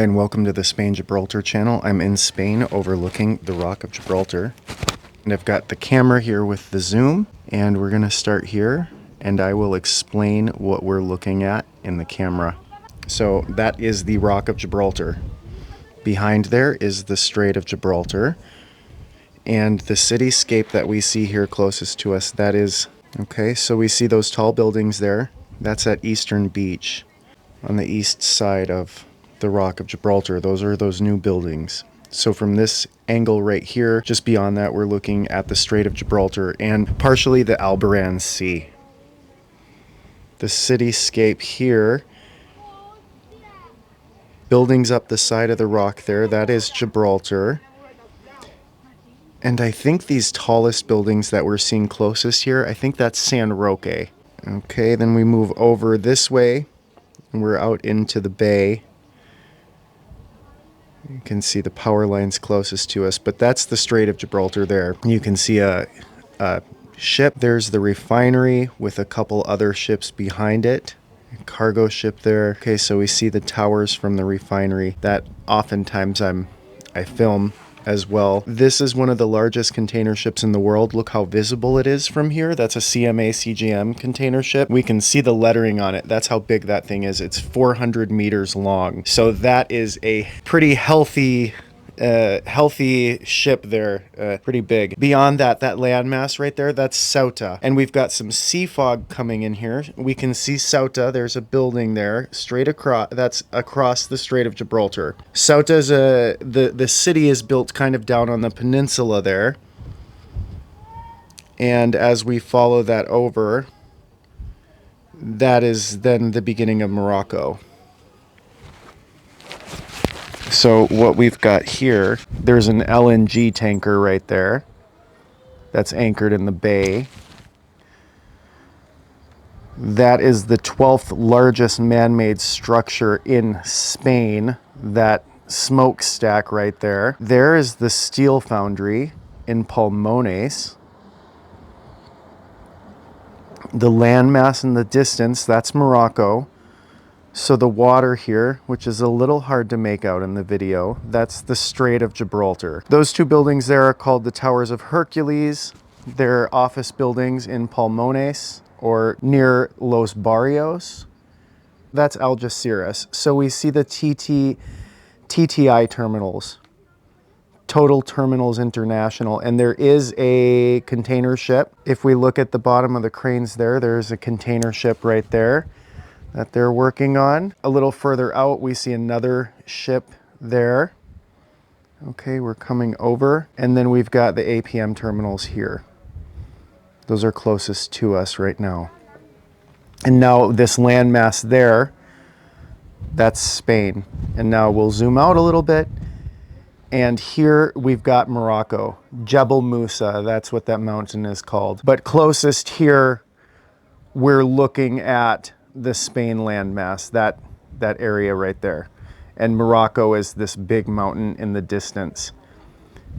And welcome to the Spain-Gibraltar channel. I'm in Spain overlooking the Rock of Gibraltar. And I've got the camera here with the zoom, and we're going to start here, and I will explain what we're looking at in the camera. So that is the Rock of Gibraltar. Behind there is the Strait of Gibraltar, and the cityscape that we see here closest to us, that is, okay, so we see those tall buildings there. That's at Eastern Beach on the east side of the Rock of Gibraltar. Those are those new buildings. So from this angle right here, just beyond that, we're looking at the Strait of Gibraltar and partially the Alboran Sea. The cityscape here, buildings up the side of the rock there, that is Gibraltar. And I think these tallest buildings that we're seeing closest here, I think that's San Roque. Okay, then we move over this way, and we're out into the bay. You can see the power lines closest to us, but that's the Strait of Gibraltar there. You can see a ship. There's the refinery with a couple other ships behind it. A cargo ship there. Okay, so we see the towers from the refinery that oftentimes I film as well. This is one of the largest container ships in the world. Look how visible it is from here. That's a CMA CGM container ship. We can see the lettering on it. That's how big that thing is. It's 400 meters long. So that is a pretty healthy ship there, pretty big. Beyond that landmass right there, that's Ceuta. And we've got some sea fog coming in here. We can see Ceuta. There's a building there straight across, that's across the Strait of Gibraltar. Ceuta is the city is built kind of down on the peninsula there. And as we follow that over, that is then the beginning of Morocco. So what we've got here, there's an LNG tanker right there that's anchored in the bay. That is the 12th largest man-made structure in Spain, that smokestack right there. There is the steel foundry in Pulmones. The landmass in the distance, that's Morocco. So the water here, which is a little hard to make out in the video, that's the Strait of Gibraltar. Those two buildings there are called the Towers of Hercules. They're office buildings in Pulmones or near Los Barrios. That's Algeciras. So we see the TTI terminals, Total Terminals International, and there is a container ship. If we look at the bottom of the cranes there, there's a container ship right there that they're working on. A little further out, we see another ship there. Okay, we're coming over. And then we've got the APM terminals here. Those are closest to us right now. And now this landmass there, that's Spain. And now we'll zoom out a little bit. And here we've got Morocco. Jebel Musa, that's what that mountain is called. But closest here, we're looking at the Spain landmass, that area right there. And Morocco is this big mountain in the distance.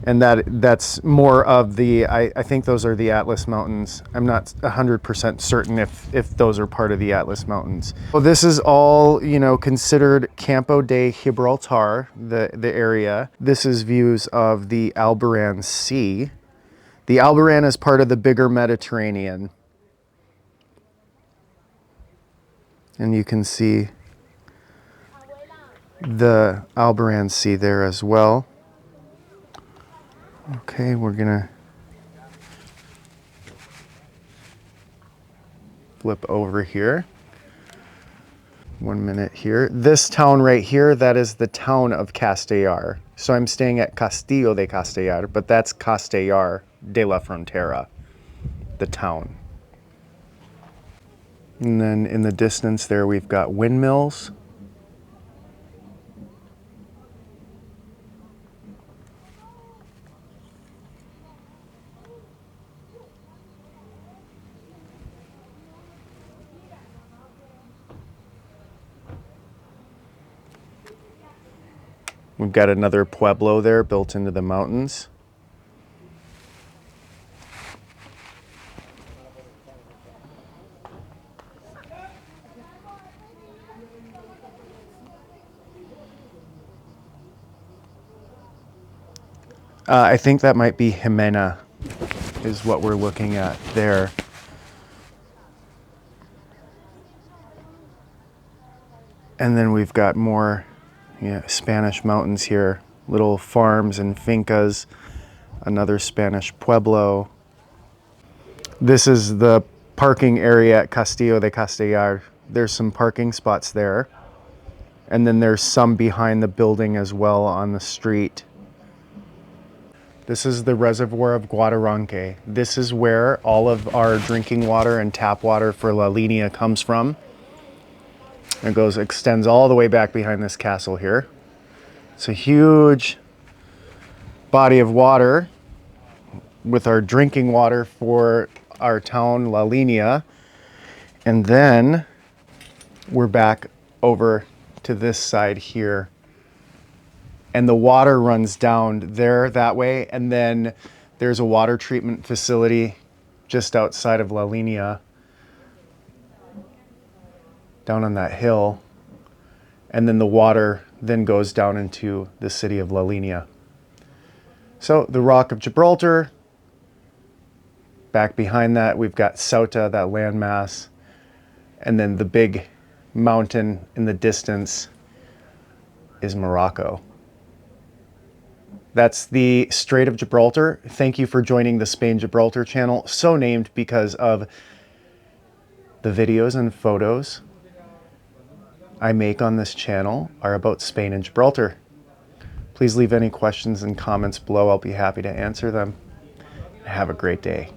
And that's more of the, I think those are the Atlas Mountains. I'm not 100% certain if those are part of the Atlas Mountains. Well, this is all, you know, considered Campo de Gibraltar, the area. This is views of the Alboran Sea. The Alboran is part of the bigger Mediterranean. And you can see the Alboran Sea there as well. Okay, we're gonna flip over here. 1 minute here. This town right here, that is the town of Castellar. So I'm staying at Castillo de Castellar, but that's Castellar de la Frontera, the town. And then in the distance there, we've got windmills. We've got another pueblo there built into the mountains. I think that might be Jimena, is what we're looking at there. And then we've got more Spanish mountains here, little farms and fincas, another Spanish pueblo. This is the parking area at Castillo de Castellar. There's some parking spots there. And then there's some behind the building as well on the street. This is the reservoir of Guadaranque. This is where all of our drinking water and tap water for La Linea comes from. It extends all the way back behind this castle here. It's a huge body of water with our drinking water for our town, La Linea. And then we're back over to this side here. And the water runs down there that way. And then there's a water treatment facility just outside of La Linea, down on that hill. And then the water then goes down into the city of La Linea. So the Rock of Gibraltar. Back behind that, we've got Ceuta, that landmass. And then the big mountain in the distance is Morocco. That's the Strait of Gibraltar. Thank you for joining the Spain-Gibraltar channel, so named because of the videos and photos I make on this channel are about Spain and Gibraltar. Please leave any questions and comments below. I'll be happy to answer them. Have a great day.